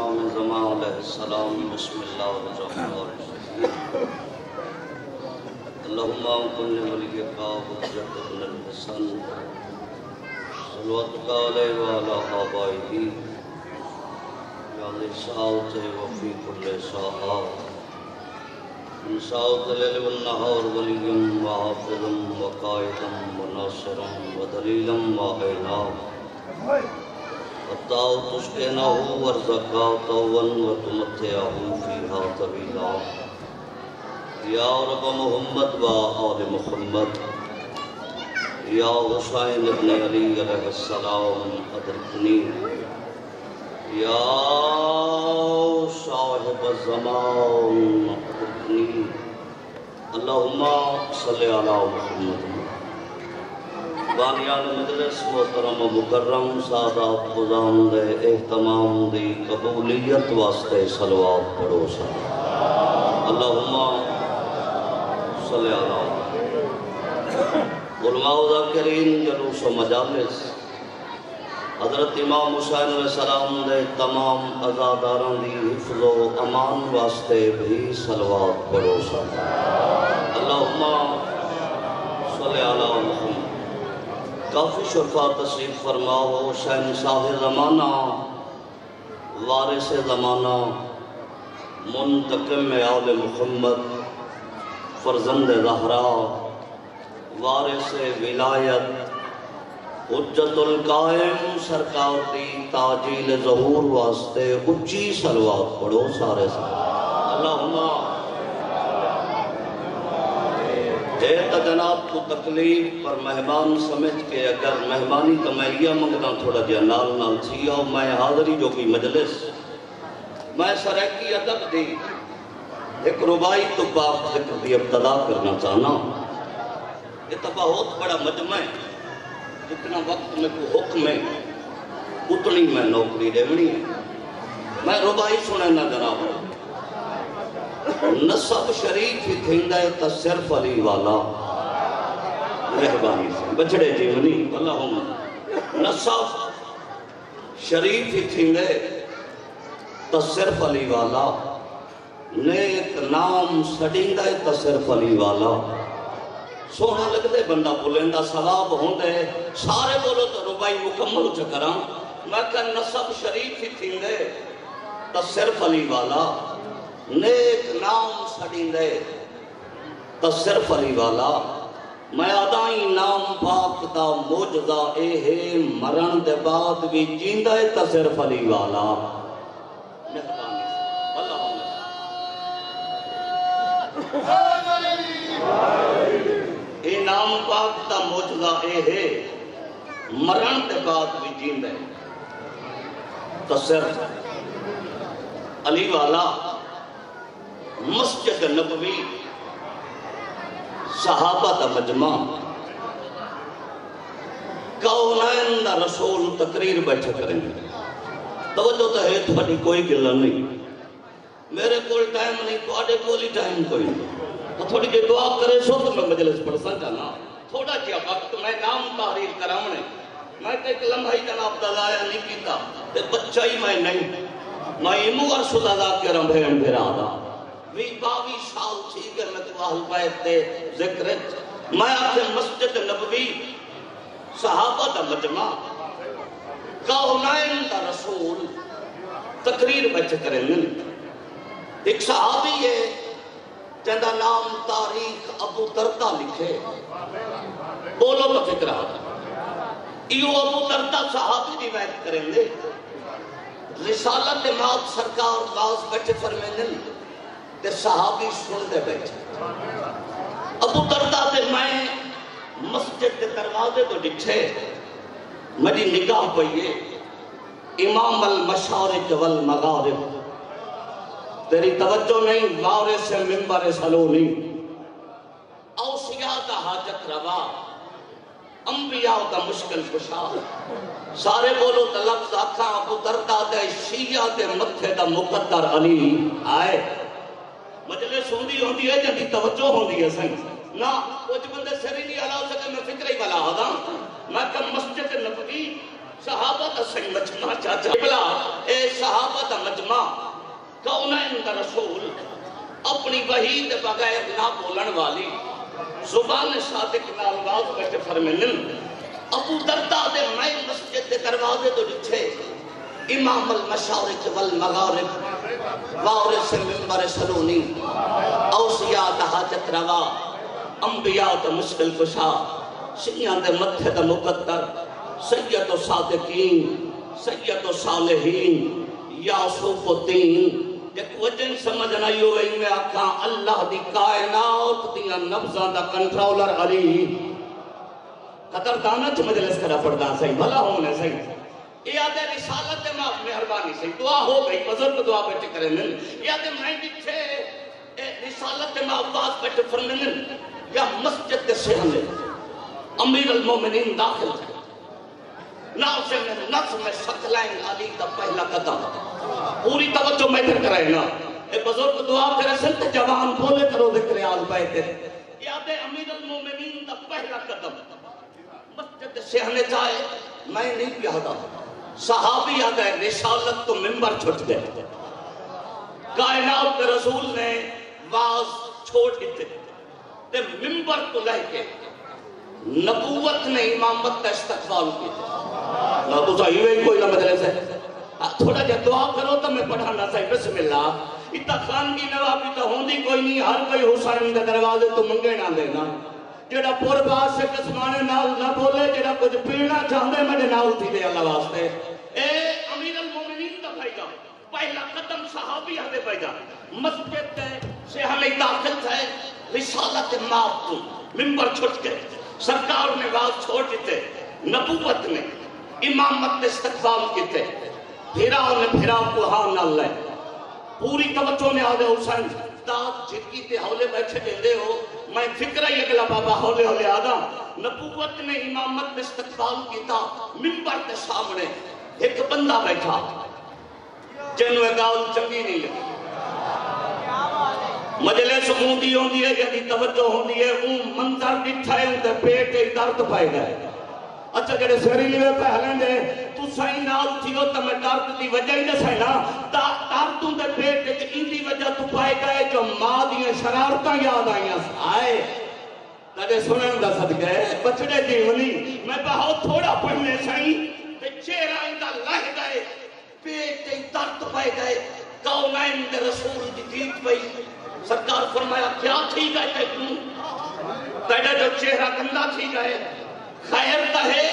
امام زمان علیہ السلام بسم اللہ الرحمن الرحیم اللہم کن ولیک حجت بن الحسن صلواتک علیہ وعلا آبائہ یا نساؤت وفی کل ساعات نساؤت لیل والنہار ولیم وحافظم وقائدم وناصرم ودلیلم وعینام حتیٰ تسکنہو ورزقاتو وتمتعہو فیہا طویلا یا رب محمد و آل محمد یا حسین ابن علی علیہ السلام ادرکنی یا صاحب الزمان ادرکنی اللہم صلی علی محمد بانیان مجلس محترم و مکرم سادات خزان دے اہتمام دی قبولیت واسطے صلوات پڑھو سا اللہم صلی اللہ علماء و ذاکرین جلوس و مجالس حضرت امام حسین علیہ السلام دے تمام عزاداران دی حفظ و امان واسطے بھی صلوات پڑھو سا اللہم صلی اللہ محمد کافی شرفا تشریف فرماؤ حسین شاہ زمانہ وارث زمانہ منتقم آل محمد فرزند زہرا وارث ولایت حجت القائم سرکار دی تاجیل ظہور واسطے اچھی صلوات پڑھو سارے سے اللہم تو جناب کو تکلیف پر مہمان سمجھ کے اگر مہمانی تو میں یہ منگنا تھوڑا جا نال تھی اور میں حاضری جو کی مجلس میں سرکی ادب دی ایک ربائی تو باپ ذکر دی ابتدا کرنا چاہنا یہ تو بہت بڑا مجمع ہے جتنا وقت میں کو حکم ہے اتنی میں نوکری دیونی ہے میں ربائی سنے نہ جناب نصب شریف ہی تھیندہ تا صرف علی والا مہربانی سے بچڑے جیونی اللہم نصب شریف ہی تھیندے تا صرف علی والا نیک نام سڑیندہ تا صرف علی والا سونا لگ دے بندہ بولندہ ثواب ہوندے سارے بولو تو ربائی مکمل چکرام میں کہ نصب شریف ہی تھیندے تا صرف علی والا نیک نام سڑیں دے تا صرف علی والا میں ادائی نام پاک دا موجزہ اے ہے مرن دے بعد بھی جیندہ ہے تا صرف علی والا مہربانی اے نام پاک دا موجزہ اے ہے مرن دے بعد بھی جیندہ ہے تا صرف علی والا مسجد نبوی صحابہ دا مجمع کونین دا رسول تقریر بیٹھے کریں گے توجہ تو ہے تھوڑی کوئی گلہ نہیں میرے کوئی ٹائم نہیں تھوڑے کوئی ٹائم کوئی نہیں تو تھوڑی جی دعا کرے سو تو میں مجلس پڑھ سکتا نا تھوڑا جی وقت میں نام تحریر کرامنے میں ایک لمحہ جناب دا لایا نہیں کیتا تے بچہ ہی میں نہیں میں امو ارشد ادا کرم بھین بھیرا دا وی 22 سال تھی کہ میں تو اہل بیت دے ذکر میں آتے مسجد نبوی صحابہ دا مجمع کونین دا رسول تقریر بیٹھ کریں ایک صحابی ہے جندہ نام تاریخ ابو دردہ لکھے بولو تو فکر آتا ایو ابو دردہ صحابی دی بیٹھ کریں گے رسالت مات سرکار باز بیٹھے فرمائیں تے صحابی سن دے بیٹھے ابو دردہ دے میں مسجد دے دروازے تو ڈٹھے میری نگاہ پئیے امام المشارق والمغارب تیری توجہ نہیں وارث منبر سلونی اوصیاء دا حاجت روا انبیاء دا مشکل کشا سارے بولو تا لفظ آکھا ابو دردہ دے شیعہ دے متھے دا مقدر علی آئے مجلس ہوندی ہے جن کی توجہ ہوندی ہے سنگ نا کچھ بندے سری نہیں علاو سکے میں فکر ہی بلا آدھا میں کہ مسجد نبوی صحابہ دا سنگ مجمع چاچا بلا اے صحابہ دا مجمع فرما کونین دا رسول اپنی وحی دے بغیر نہ بولن والی زبان صادق نال باز بیٹھے فرمینن ابو دردہ دے میں مسجد دے دروازے تو ڈٹھے امام المشارق والمغارب وارث منبر سلونی اوصیاء دا حاجت روا انبیاء دا مشکل کشا شیعہ دے متھے دا مقدر سید و صادقین سید و صالحین یاسوف الدین ایک وجن سمجھنا یوں گئی میں آکھاں اللہ دی کائنات دیا نبضان دا کنٹرولر علی قدر دانت مجلس کرا پڑھنا صحیح بھلا ہونے صحیح یاد رسالت معاف مہربانی صحیح دعا ہو گئی بزرگ دعا بیٹھے کرنن یاد میں بیٹھے رسالت معاف بیٹھے فرنن یا مسجد کے سہنے امیر المومنین داخل تھے نظم ثقلین علی کا پہلا قدم پوری توجہ میں ادھر کرائے نا ایک بزرگ دعا کرے سنت جوان بولے کرو ذکر آل بیتے یاد امیر المومنین کا پہلا قدم مسجد سہنے جائے میں نہیں پیادا صحابی یاد ہے رسالت تو منبر چھٹ گئے کائنات کے رسول نے واز چھوڑ دیتے تے منبر کو لے کے نبوت نے امامت کا استقبال کیا نہ تو صحیح ہے کوئی نہ مدرسہ ہے تھوڑا جا دعا کرو تو میں پڑھانا صحیح بسم اللہ اتنا خانگی نوابی تو ہوندی کوئی نہیں ہر کوئی حسین دے دروازے تو منگے نہ دینا جڑا پور باس سے کسمانے نال نہ بولے جڑا کچھ پیڑنا چاہندے میں نال تھی دے اللہ واسطے اے امیر المومنین دا بھائی جا پہلا قدم صحابی آدھے بھائی جا مسجد سے ہمیں داخل تھے رسالت معاف تو منبر چھٹ گئے سرکار نے واز چھوڑ دیتے نبوت نے امامت نے استقبال کیتے پھراؤ نے پھراؤ کو ہاں نہ لے پوری توجہ نے آدھے حسین داد جھکی تے ہولے بیٹھے دے ہو میں فکرہ ہی اگلا بابا ہولے ہولے آدھا نبوت نے امامت نے استقبال کیتا منبر کے سامنے ایک بندہ بیٹھا جنہوں گاؤں چنگی نہیں لگی مجلس ہوندی ہوندی ہے جدی توجہ ہوندی ہے اون منظر ڈٹھا ہے اندے پیٹ درد پائے گئے اچھا جڑے سری لیے پہلیں دے تو سائی نال تھیو تا میں درد دی وجہ ہی نہ سائنا درد اندے پیٹ ایک اندی وجہ تو پائے گئے جو ماں دیئے شرارتاں یاد آئیاں آئے تجھے سنن دا صدقہ ہے بچڑے جیونی میں بہت تھوڑا پڑھنے سائی تے چہرہ اندہ لہ گئے پیٹ ایک درد پائے گئے کونین دے رسول دی دیت پئی سرکار فرمایا کیا تھی گئے تے تیرے جو چہرہ گندہ تھی گئے خیر تا ہے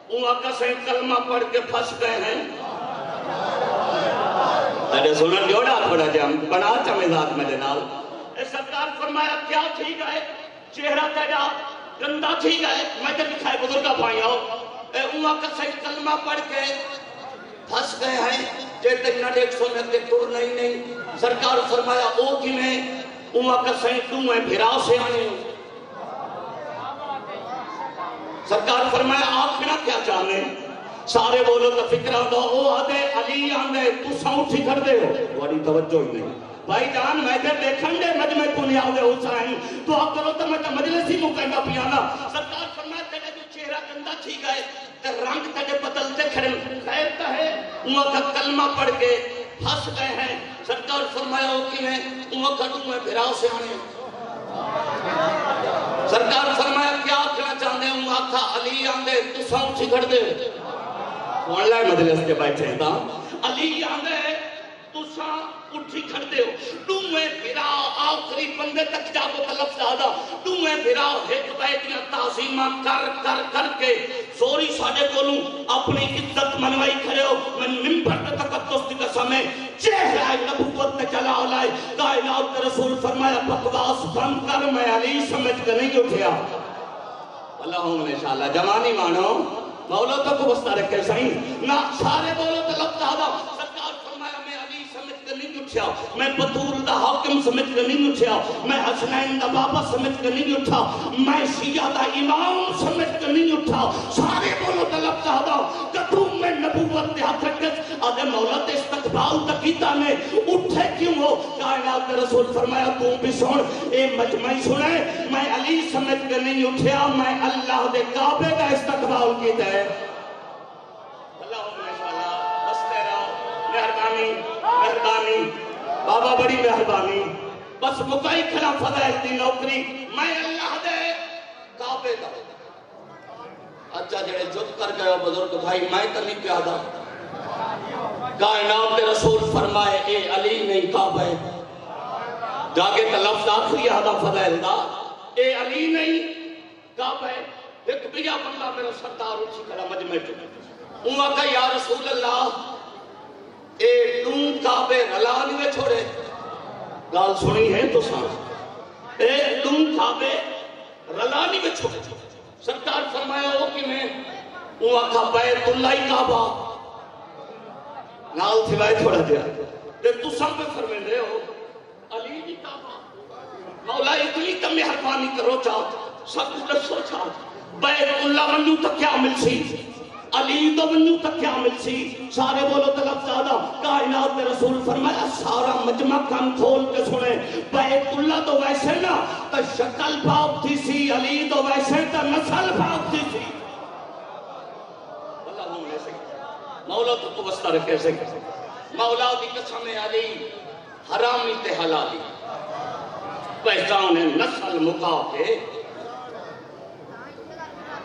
ان آقا سے کلمہ پڑھ کے پھنس گئے ہیں تیرے سنن جوڑا پڑھا جام بنا چمیزات میں جنال اے سرکار فرمایا کیا تھی گئے چہرہ تیرا گندہ تھی گئے میں جب دکھائے بزرگا پائیں آؤ اے ان آقا سے کلمہ پڑھ کے پھنس گئے ہیں جیتے نہ 100 میں ٹور نہیں سرکار فرمایا او کی میں ان آقا سے تو میں بھرا سے آنے سرکار فرمایا آخرہ کیا چاہنے سارے بولو تو فکرہ دو او آدھے علی آندھے تو ساؤں کر دے ہو بڑی توجہ ہی نہیں بھائی جان میں جب دیکھن دے مجمع کو نہیں آؤ دے حسین تو آپ کرو تو میں مجلسی مقیمہ پیانا سرکار فرمایا تیرے جو چہرہ گندہ تھی گئے تے رنگ تیرے بدلتے کھڑے خیر تا ہے انہوں کا کلمہ پڑھ کے پھنس گئے ہیں سرکار فرمایا ہو کہ میں انہوں کا دوں میں بھراؤ سے آنے سرکار فرمایا کیا کہنا چاہتے ہیں انہوں آکھا علی آندھے تو ساؤں چھکڑ دے کون لائے مجلس کے بیٹھے تھا علی آندھے تو ساؤں اٹھی کھڑ دے ہو تمہیں بھرا آخری بندے تک جاگو کا لفظ آدھا تمہیں بھرا ایک بیٹیاں تعظیمہ کر کے سوری ساڑھے بولوں اپنی عزت منوائی کھڑے ہو میں ممبر پہ تقدس دی قسم ہے چہرہ نبوت میں چلا لائے کائنات کے رسول فرمایا بکواس بند کر میں علی سمجھ کر نہیں اٹھیا اللہم انشاءاللہ جوانی مانو مولا تو کو بستا رکھے سائیں نہ سارے بولو تو لفظ آدھا سرکار فرمایا میں علی سمجھ کر نہیں اٹھیا میں بطول دا حاکم سمجھ کر نہیں اٹھیا میں حسنین دا بابا سمجھ کر نہیں اٹھا میں شیعہ دا امام سمجھ کر نہیں اٹھا سارے بولو تو لفظ آدھا کتوں میں نبوت دے ہاتھ رکھت آدھے مولا تے استقبال تکیتا نے اٹھے کیوں ہو کائنات رسول فرمایا تو بھی سن اے مجمعی سنے میں علی سمجھ کر نہیں اٹھیا میں اللہ دے کعبے کا استقبال کیتا ہے اللہم انشاءاللہ بس تیرا مہربانی مہربانی بابا بڑی مہربانی بس مکائی کھلا فضائل دی نوکری میں اللہ دے کعبے دا اچھا جڑے جد کر گئے بزرگ بھائی میں تو نہیں پیادا کائنات رسول فرمائے اے علی نہیں کعبے جاگے تا لفظ آخری آدھا فضائل دا اے علی نہیں کعبے ایک بیا بندہ میرا سردار اچھی کھلا مجمع چکے انہاں کہا یا رسول اللہ اے تم کعبے رلانی میں چھوڑے گال سنی ہے تو سانس اے تم کعبے رلانی میں چھوڑے سرکار فرمایا ہو کہ میں انہاں کہا بیت اللہ ہی کعبہ نال تھوائے چھوڑا دیا تے تو سب پہ فرمین رہے ہو علی بھی کعبہ مولا اتنی تم مہربانی کرو چاہتا سب کچھ رسو چاہتا بیت اللہ منو تک کیا مل سی علی تو منو تک کیا مل سی سارے بولو طلب زیادہ کائنات میں رسول فرمایا سارا مجمع کم کھول کے سنے بیت اللہ تو ویسے نا تا شکل پاک تھی سی علی تو ویسے تا نسل پاک تھی سی اللہ ہم نے سکتا مولا تو بستہ رکھے سکتا مولا دی قسم علی حرامی تے حلالی پہچانے نسل مقا کے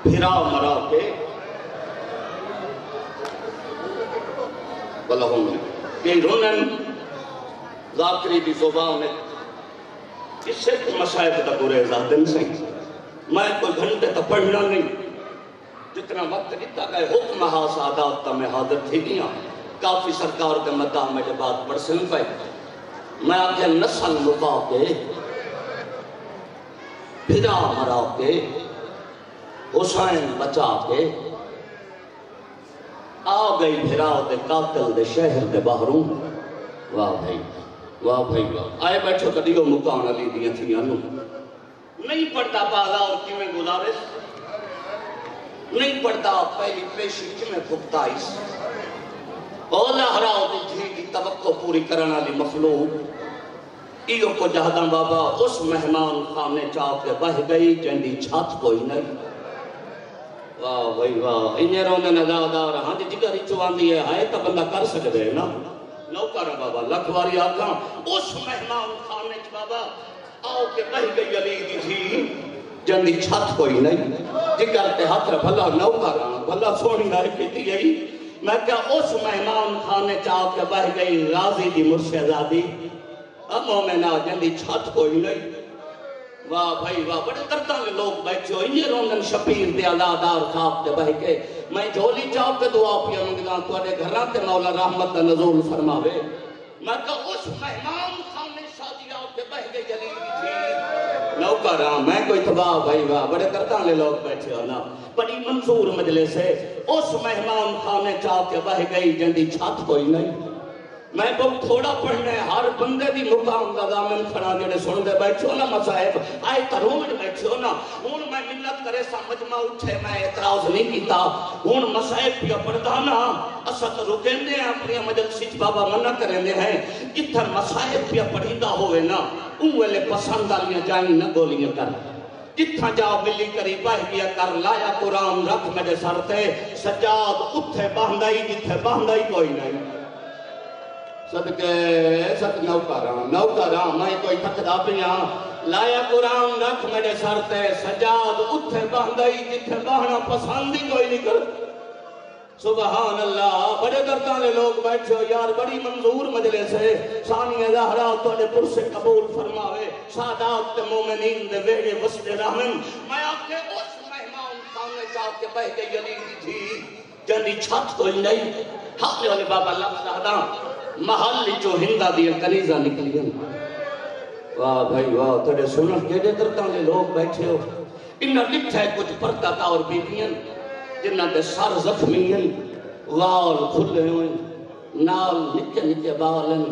پھرا مرا کے بلہم نے کہ رونن ذاکری دی زبان ہے اس سے مسائب تا گورے زادن سے میں کوئی گھنٹے تا پڑھنا نہیں جتنا وقت جتا گئے حکم سعادات تا میں حاضر تھی گیا کافی سرکار کے مدام میں جب بات پرسن پہ میں آگے نسل مقا کے پھرا مرا کے حسین بچا کے آ گئی بھراؤ دے قاتل دے شہر دے باہروں واہ بھائی واہ آئے بیٹھو کدیو مکان علی دیا تھی انو نہیں پڑھتا بالا اور کی میں گزارش نہیں پڑھتا پہلی پیشی کی میں پھکتائیس اولا ہراؤ دی تھی کی توقع پوری کرنا لی مخلوق ایو کو جہداں بابا اس مہمان خانے چاپ کے بہ گئی جندی چھات کوئی نہیں واہ بھائی واہ انہیں روندے نزادار ہاں جی جگہ ریچوان دیئے آئے تا بندہ کر سکتے ہیں نا نوکارا بابا لکھواری آکھاں اس مہمان خانے چ بابا آؤ کے بہ گئی علی دی تھی جندی چھت کوئی نہیں جگر تے ہاتھ رہ بھلا نوکارا بھلا سونی نہ کیتی گئی میں کہا اس مہمان خانے چاہ کے بہ گئی غازی دی مرشدادی اب مومنہ جندی چھت کوئی نہیں واہ بھائی واہ بڑے ترتاں لوگ بیٹھے ہو انہیں روندن شپیر دے علادار خواب دے بہ کے میں جھولی چاپ کے دعا پیا منگدان تو اڈے گھران تے مولا رحمت دا نزول فرماوے میں کہا اس مہمان خانے شادی آؤ کے بہ گئی علی تھی نوکرہ میں کوئی تباہ بھائی واہ بڑے ترتاں لوگ بیٹھے ہو نا بڑی منظور مجلس ہے اس مہمان خانے چاہ کے بہ گئی جندی چھت کوئی نہیں میں بہت تھوڑا پڑھنے ہر بندے دی مقام دا دامن کھڑا جڑے سن دے بیٹھو نا مسائب آئے ترومن بیٹھو نا ہون میں ملت کرے سا مجمع اٹھے میں اعتراض نہیں کیتا ہون مسائب پیا پڑھدا نا اسا تو رکیں دے ہیں اپنی مجلسی بابا منع کریں دے ہیں جتھا مسائب پیا پڑھیدہ ہوئے نا اوہلے پسند آلیاں جائیں نہ گولیاں کر جتھا جاؤ ملی کری بہ گیا کر لایا قرآن رکھ میرے سرتے سجاد اتھے باندائی جتھے باندائی کوئی نہیں صدقے صد نوکران میں کوئی تکدا پیاں لایا قرآن رکھ میرے سرتے سجاد اتھے باندائی جتھے باہنا پسندی کوئی نہیں کر سبحان اللہ بڑے دردانے لوگ بیٹھے ہو یار بڑی منظور مجلس ہے ثانی زہرا توڑے پرسے قبول فرماوے سادات تے مومنین دے ویڑے وسط رحمن میں آپ کے اس مہمان خانے چاپ کے بہ گئی علی دی تھی جنی چھت کوئی نہیں حقلے والے بابا لفظ آدھا محل جو ہندہ دیا کنیزہ نکلی ہیں واہ بھائی واہ تڑے سنن کے دے دردانے لوگ بیٹھے ہو انہا لکھا ہے کچھ پرتا تا اور بیبیاں جنہ دے سر زخمی ہیں وال کھلے ہوئے نال نکے نکے بالن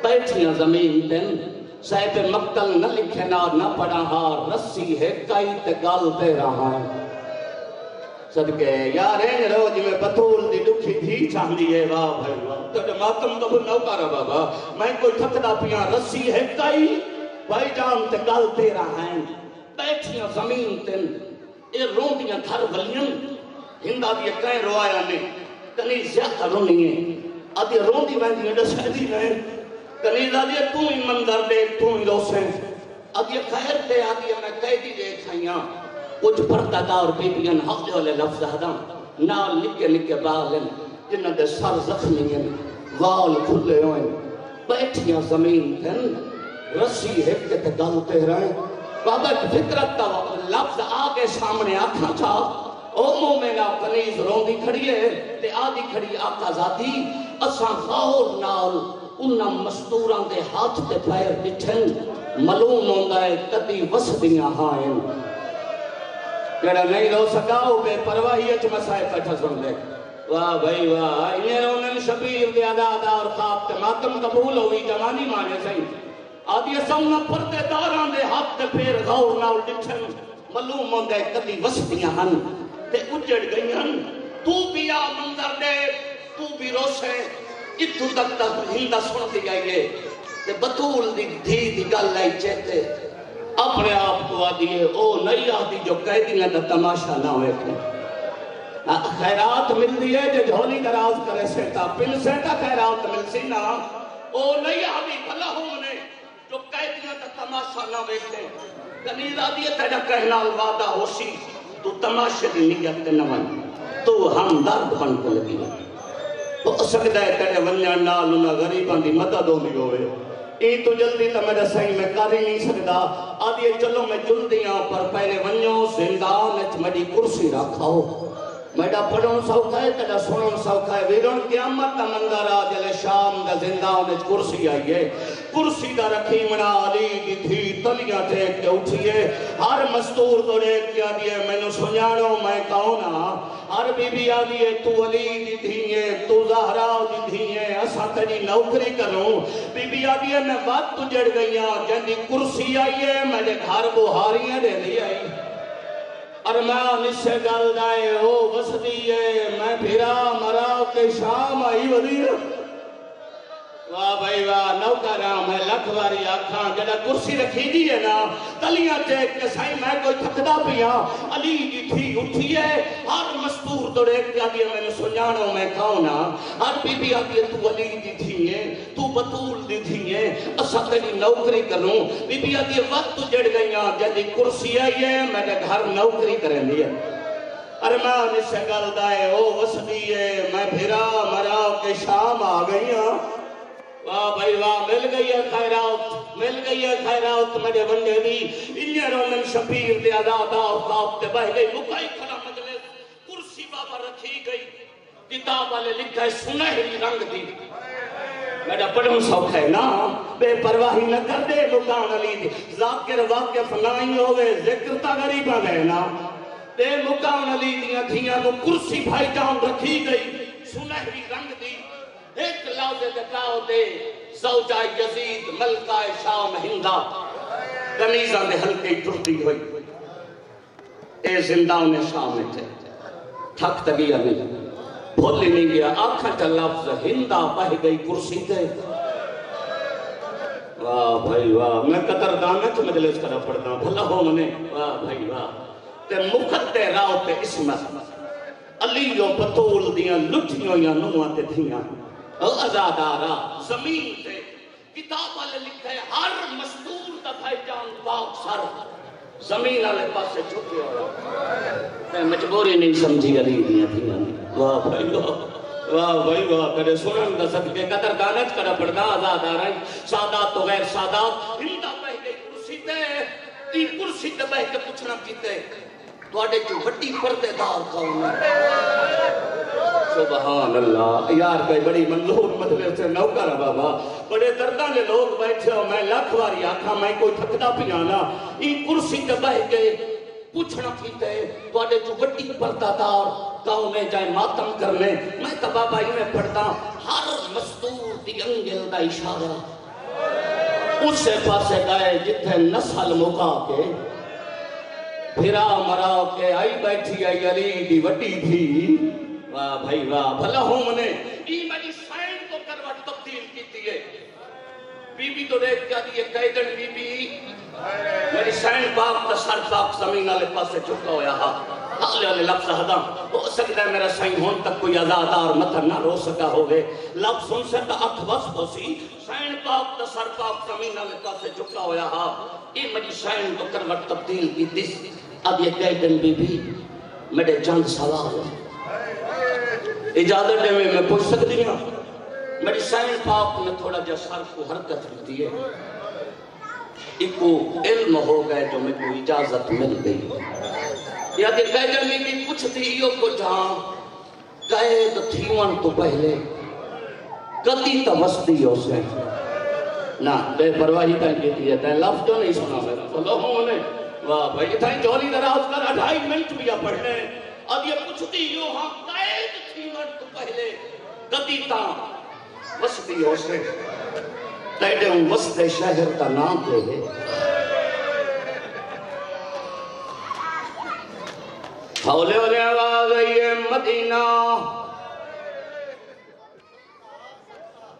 بیٹھیاں زمین دن صاحب مقتل نہ لکھے نہ پڑا ہار رسی ہے کئی تے گال دے رہا ہے صدقے یار این رو جی میں بطول دی دکھی تھی چاندی ہے واہ بھائی واہ تو ماتم تو نوکارا بابا میں کوئی تھکدا پیاں رسی ہے کئی بھائی جان تے گال دے رہا ہے بیٹھیاں زمین تن اے روندیاں گھر ولیاں ہندہ بھی کہیں روایا نے کنی زیادہ رونی ہے آدھی روندی میں دسے دی نہیں کنیز آدھی تو ہی مندر دے تو ہی روسیں آدھی خیر دے آدھی میں قیدی دے کھائیاں کچھ پڑھتا تھا اور بیبیاں حق والے لفظ آدھا نال نکے نکے باغن جنہ دے سر زخمی ہیں وال کھلے ہوئے بیٹھیاں زمین تھن رسی ہے کہ گلتے رہے بابا ایک فکرت تا لفظ آگے سامنے آکھا تھا او مومنہ کنیز روندی کھڑی ہے تے آدھی کھڑی آقا ذاتی اساں غور نال انہاں مستوران دے ہاتھ تے پیر ڈٹھن معلوم ہوندا ہے کدی وسدیاں ہائیں جڑا نہیں رو سکا وہ بے پرواہی اچ مسائے بیٹھا سن لے واہ بھائی واہ انہیں رونن شبیر دے ادا اور خواب تے ماتم قبول ہوئی جوانی مانے صحیح آدھی سونا پردے داران دے ہاتھ تے پھر غور نال ڈٹھن معلوم ہوندا ہے کدی وسدیاں ہن تے اجڑ گئی ہن تو بھی آ منظر دے تو بھی روشے اتھو تک تک ہندہ سن دی گئی تے بطول دی دھی دی گل لائی چہتے اپنے آپ کو آدھی او نہیں آدھی جو قیدیاں دا تماشا نہ ہوئے تھے خیرات مل دی ہے جو جھولی دراز کرے سیتا پن سیتا خیرات مل سی نا او نہیں آدھی بھلا ہوں نے جو قیدیاں دا تماشا نہ ہوئے تھے کنیز آدھی ہے تیرا کہنا الوعدہ ہوشی تو تماشے دی نیت نہ بن تو ہم درد بن کو لگی تو سکتا ہے تیرے ونیان نال انہا غریبان دی مدد ہوئی ہوئے ای تو جلدی تا میرا صحیح میں کر ہی نہیں سکتا آدھی چلو میں جلدیاں پر پہلے ونیوں زندان اچ میری کرسی رکھاؤ میڈا پڑھوں سوکھا ہے تیرا سنوں سوکھا ہے ویرون قیامت کا منظر آجلے شام دا زندان اچ کرسی آئیے کرسی دا رکھی منا علی دی تھی تلیاں ٹیک کے اٹھئیے ہر مستور کو ریک کیا دیئے میں نو سنیانو میں کہونا ہر بی بی آدھیے تو علی دی دھیئے تو زہرا دی دھیئے اسا تیری نوکری کروں بی بی آدھیے میں بات تو جڑ گئیاں جن دی کرسی آئیے میں نے گھر بہاریاں دے دی آئی ارمان اس سے گل دائے ہو بس دیئے میں پھرا مرا کے شام آئی ودیئے واہ بھائی واہ نوکرام ہے لکھواری آکھاں جڑا کرسی رکھی دیئے نا تلیاں ٹیک کے سائیں میں کوئی تھکدا پیا علی کی تھی اٹھیے ہر مستور دوڑے کیا دیا میں نے سنیانوں میں کھاؤنا ہر بی بی آدھی تو علی دی تھیئے تو بطول دی تھیئے اسا تیری نوکری کروں بی بی آدھی وقت جڑ گئیاں جدی کرسی آئیے میں نے گھر نوکری کریں دیئے ارمان اس سے گل دائے او وسدیئے میں پھرا مرا کے شام آ گئیاں واہ بھائی واہ مل گئی ہے خیرات میرے بندے دی انہیں رونن شبیر دے عدادہ اور خواب تے بہ گئی مکائی کھڑا مجلس کرسی بابا رکھی گئی کتاب والے لکھا ہے سنہری رنگ دی میرا پڑھوں سوکھ ہے نا بے پرواہی نہ کر دے مکان علی دی ذاکر واقف نائی ہوئے ذکر تا غریبہ گئے نا دے مکان علی دیاں تھیاں تو کرسی بھائی جان رکھی گئی سنہری رنگ دی ایک لوزے دکھاؤ دے زوجہ یزید ملکہ شام ہندہ کنیزہ نے ہلکی ٹرٹی ہوئی اے زندان شام میں تھے تھک تگیا نہیں بھولی نہیں گیا آنکھاں کا لفظ ہندہ بہ گئی کرسی تے واہ بھائی واہ میں قدر دانت مجلس کرا پڑھتا ہوں بھلا ہو منے واہ بھائی واہ تے مختے راؤ تے اسمت علیوں بطول دیاں لٹھیوں یا نوہ تے تھیاں ازادارا زمین تے کتاب والے لکھا ہے ہر مستور دا بھائی جان پاک سر زمین والے پاس سے چھپے ہو میں مجبوری نہیں سمجھی علی دیا تھی واہ بھائی واہ بھائی واہ کرے سنن دا صدقے قدر دانت کرا پڑھنا ازادارا سادات تو غیر سادات ہندہ بہ گئی کرسی تے تی کرسی تے بہ کے پوچھنا کیتے تو آڑے جو بڑی پردے دار کون ہے سبحان اللہ یار کوئی بڑی منظور مدلے سے نوکر ہے بابا بڑے دردان لے لوگ بیٹھے ہو میں لکھواری آکھا میں کوئی تھکدا پیانا این کرسی تے بہ گئے پوچھنا کیتے تو آڑے جو بڑی پردہ دار گاؤں میں جائے ماتم کرنے میں تو بابا ہی میں پڑھتا ہر مستور دی انگل دا اشارہ اس سے پاسے گئے جتھے نسل مکا کے پھرا مرا کے آئی بیٹھی آئی علی دی وٹی تھی واہ بھائی واہ بھلا ہوں منے ای میری سائن کو کروٹ تبدیل کی تھی بی بی تو دیکھ کیا دیئے قیدن بی بی میری سائن پاک تا سر پاک زمین آلے پاس سے چکا ہویا ہا حالے والے لفظ ہدا ہو سکتا ہے میرا سائیں ہون تک کوئی عزادار مطر نہ رو سکا ہوگے لفظ سن سے تا اکھ بس ہوسی سائن پاک تا سر پاک زمین والے پاسے جھکا ہویا ہا یہ مجھے سائن تو کروٹ تبدیل کی دس اب یہ کہہ دن بی بی میرے چند سوال اجازت دے میں پوچھ سکتی ہوں میری سائن پاک میں تھوڑا جا سر کو حرکت ہوتی ہے ایک کو علم ہو گئے جو میں کو اجازت مل گئی یا کہ قیدر میں بھی کچھ دیئیوں کو جہاں قید تھیون تو پہلے کتی توسطی ہو سے نا بے پرواہی تائیں کہتی ہے تائیں لفظ جو نہیں سنا میرا اللہ نے واہ بھائی تائیں جولی دراز کر 2.5 منٹ بھی پڑھنے اب یہ کچھ دیئیوں ہاں قید تھیون تو پہلے کتی تا وسطی ہو سے تیڑے ان وسط شہر کا نام دے گے حولے والے آواز آئیے مدینہ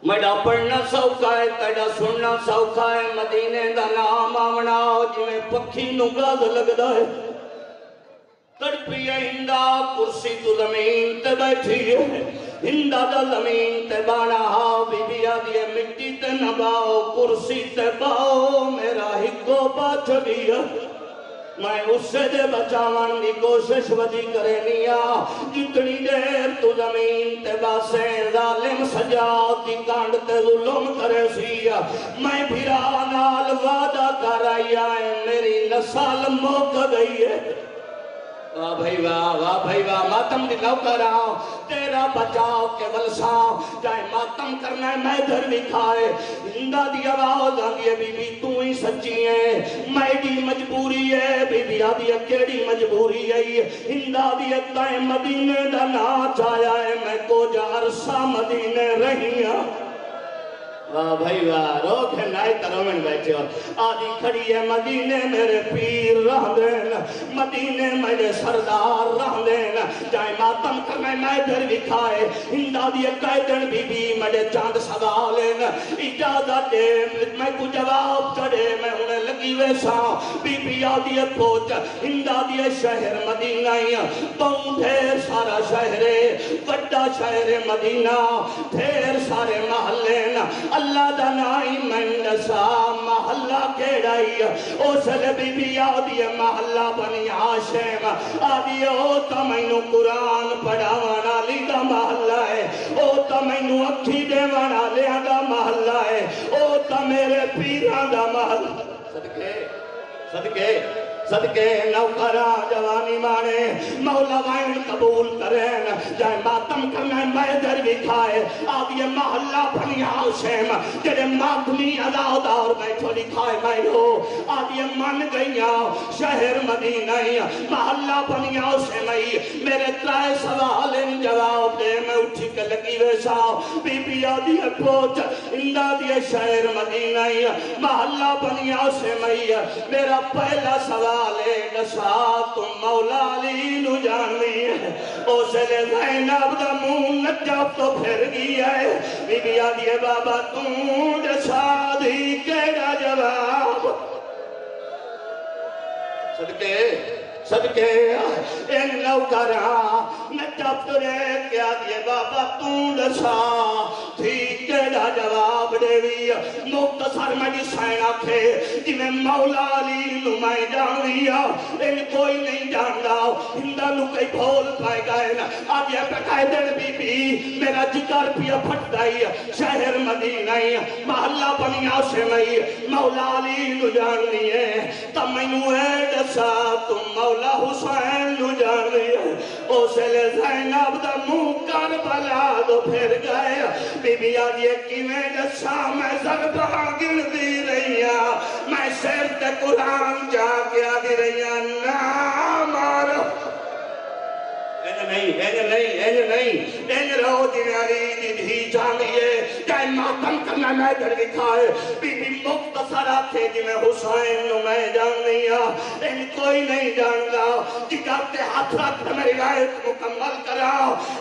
میڈا پڑھنا سوکھا ہے تیڑا سننا سوکھا ہے مدینے دا نام آمنا جی میں پکھی نگاز لگ دا ہے تڑپی ہے ہندہ کرسی تو زمین تے بیٹھی ہے ہندہ دا زمین تے بانا ہاں بی بی آدھی مٹی تے نباؤ کرسی تے باؤ میرا ہکو بچ گیا میں اس سے دے بچاون دی کوشش ودی کرے نیا جتنی دیر تو زمین تے باسیں ظالم سجاد دی کانڈ تے ظلم کرے سیا میں بھیرا نال وعدہ کر آئی آئے میری نسل موک گئی ہے واہ بھائی واہ ماتم دی لو کر آؤ تیرا بچاؤ کے ولساؤ جائے ماتم کرنا ہے میں در بھی کھائے ہندہ دی آواز آدھی ہے بی بی تو ہی سچی ہے میڈی مجبوری ہے بی بی آدھی ہے کیڑی مجبوری ہے ہندہ دی اتائیں مدینے دا ناچ آیا ہے میں کو جا عرصہ مدینے رہی ہاں واہ بھائی واہ روک ہے نائی ترومن بیٹھے ہو آدھی کھڑی ہے مدینے میرے پیر رہ دین مدینے میرے سردار رہ دین جائے ماتم کرنے میں در بھی کھائے ہندہ دی قیدن بی بی میرے چاند سوالین اجازت دے میں کو جواب چڑے میں انہیں لگی ویسا بی بی آدھی پوچھ ہندہ دی شہر مدینہ بہت ڈھیر سارا شہر بڑا شہر مدینہ ڈھیر سارے محلین اللہ دا نائی مندسا محلہ کیڑائی او سل بی بی آدھی محلہ بنی عاشم آدھی او تا مینو قرآن پڑھاوانا لی دا محلہ ہے او تا مینو اکھی دیوانا لیا دا محلہ ہے او تا میرے پیران دا محلہ صدقے نوکرہ جوانی مانے مولا وائن قبول کریں جائے ماتم کرنے میں در بھی کھائے آدھی محلہ بنی عاشم جڑے ماتمی عزادار بیٹھو لکھائے میں ہو آدھی من گئیاں شہر مدینہ محلہ بنی عاشم میرے ترائے سوال ان جواب دے میں اٹھی کے لگی ویسا بی بی آدھی پوچھ اندہ دی شہر مدینہ محلہ بنی عاشم میرا پہلا سوال نشا تم مولا علی نو جانی ہے او سلے زینب دا مون نجاب تو پھر گیا ہے بی بی آدھی ہے بابا تم نشا دی کیڑا جواب صدقے ان نوکرہ نجاب تو رہ کیا دیئے بابا تم نشا تھی کیڑا جواب دے بھی مختصر میں جی سائن آکھے جی میں مولا علی نو میں جان لیا ان کوئی نہیں جان لاؤ ہندہ نو کئی بھول پائے گئے نا آج یہ پکائے دن بی بی میرا جگر پیا پھٹ گئی شہر مدینہ محلہ بنی عاشم مولا علی نو جان لیے تب میں نو ایڈ سا تم مولا حسین نو جان لیے او سلے زینب دا منہ کربلا دو پھر گئے بی بی آدھی کی میں جسا میں ضربہ گر دی رہی میں سیر تے قرآن جا کے آدھی رہی نا مارو این رہو جنہیں علی دی جانیے جائے ماتم کرنا میں در دکھائے بی بی مختصرات تھے جنہیں حسین نو میں جان لیا ان کوئی نہیں جان گا جگر تے ہاتھ رکھ میری رائت مکمل کرا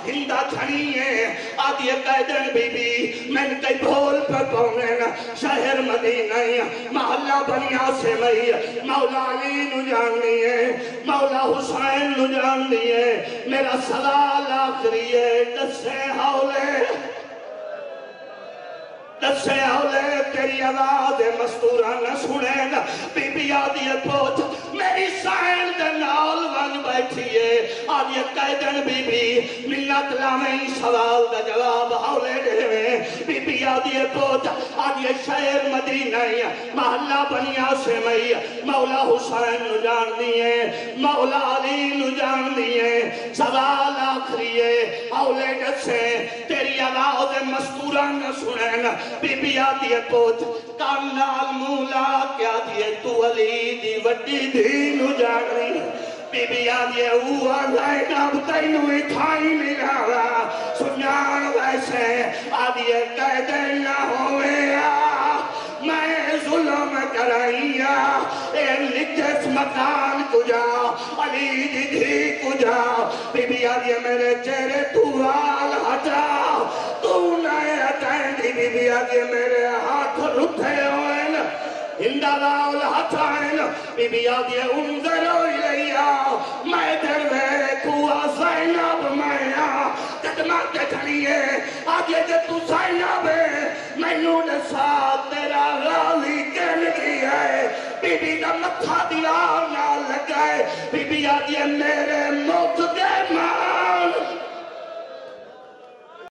ہندہ چھنی ہے آدھی قیدن بی بی میں نے کئی بھول پر پونے نا شہر مدینہ محلہ بنی عاصم مولا علی نو جاننی ہے مولا حسین نو جاننی ہے میرا سوال آخری ہے دسے ہولے تیری آواز مستورہ نہ سنیں بی بی آدھی پوچھ میری سائن دے نال ون بیٹھیے آدھی قیدن بی بی منت لامیں سوال دا جواب ہولے دے میں بی بی آدھی پوچھ آدھی شہر مدینہ محلہ بنی عاصم مولا حسین نو جان دیئے مولا علی نو جان دیئے سوال آخریے ہولے دسے تیری آواز مستورہ نہ سنیں بی بی آدھی پوچھ کانال مولا کیا دیئے تو علی دی وڈی دینو جان رہی بی بی آدھی اوہ زینب تینو اتھائی ملاوا سنیان ویسے آدھی قیدے نہ ہوئے میں ظلم کرائیا اے نجس مکان کجا علی دی دھی کجا بی بی آدھی میرے چہرے تو آل ہٹا تو نئے ہٹائیں دی بی بی آدھی میرے ہاتھ رتھے ہوئے ہندہ داؤل ہٹائیں بی بی آدھی انظرو الیا میں دروے کوا زینب میں قدمات کھڑیے آدھی جے تو زینب ہے میں نون ساتھ تیرا غالی کہن گئی ہے بی بی دا متھا دیار نہ لگائے بی بی آدھی میرے موت